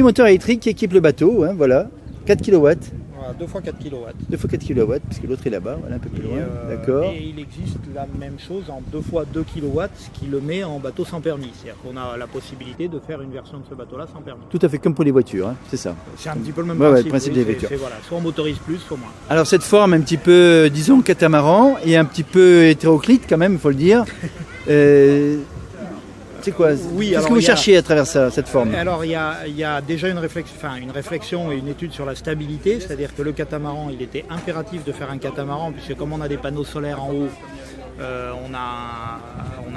Petit moteur électrique qui équipe le bateau, hein, voilà, 4 kW. Voilà, 2 fois 4 kW. 2 fois 4 kW, parce que l'autre est là-bas, voilà, un peu plus loin. D'accord. Et il existe la même chose en 2 fois 2 kW, ce qui le met en bateau sans permis. C'est-à-dire qu'on a la possibilité de faire une version de ce bateau-là sans permis. Tout à fait comme pour les voitures, hein, c'est ça. C'est un petit peu le même Ouais, principe. le principe des voitures. Voilà, soit on motorise plus, soit moins. Alors cette forme un petit peu, disons, catamaran, et un petit peu hétéroclite quand même, il faut le dire. C'est quoi? Oui, qu'est-ce que vous cherchez à travers ça, cette forme? Alors il y a déjà une réflexion et une étude sur la stabilité, c'est-à-dire que le catamaran, il était impératif de faire un catamaran, puisque comme on a des panneaux solaires en haut, on a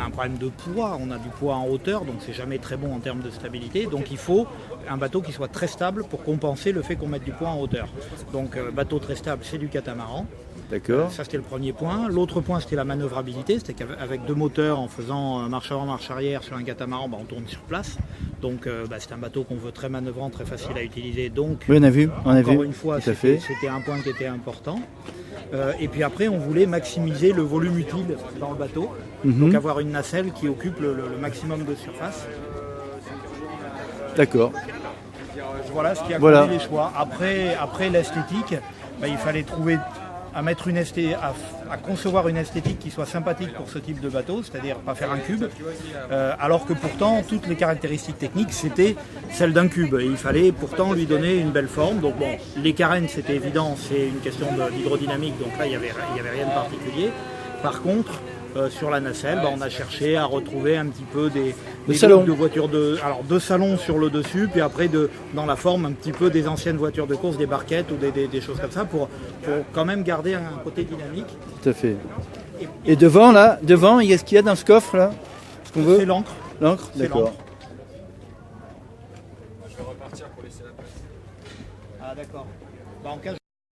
un problème de poids, on a du poids en hauteur, donc c'est jamais très bon en termes de stabilité. Donc il faut un bateau qui soit très stable pour compenser le fait qu'on mette du poids en hauteur. Donc bateau très stable, c'est du catamaran. D'accord. Ça c'était le premier point. L'autre point c'était la manœuvrabilité, c'était qu'avec 2 moteurs, en faisant marche avant, marche arrière sur un catamaran, on tourne sur place. Donc c'est un bateau qu'on veut très manœuvrant, très facile à utiliser. Donc oui, on a vu. Encore une fois, c'était un point qui était important. Et puis après, on voulait maximiser le volume utile dans le bateau, donc avoir une nacelle qui occupe le maximum de surface. D'accord. Voilà ce qui a conduit les choix. Après l'esthétique, il fallait trouver à concevoir une esthétique qui soit sympathique pour ce type de bateau, c'est-à-dire pas faire un cube, alors que pourtant toutes les caractéristiques techniques c'était celles d'un cube et il fallait pourtant lui donner une belle forme. Donc bon, les carènes c'était évident, c'est une question d'hydrodynamique, donc là il y avait rien de particulier. Par contre, sur la nacelle, on a cherché à retrouver un petit peu des salons de voitures de salons sur le dessus, puis après dans la forme un petit peu des anciennes voitures de course, des barquettes ou des choses comme ça, pour quand même garder un côté dynamique. Tout à fait. Et devant, ce qu'il y a dans ce coffre là? C'est l'encre. L'encre, d'accord. Je vais repartir pour laisser la place. Ah d'accord. En cas,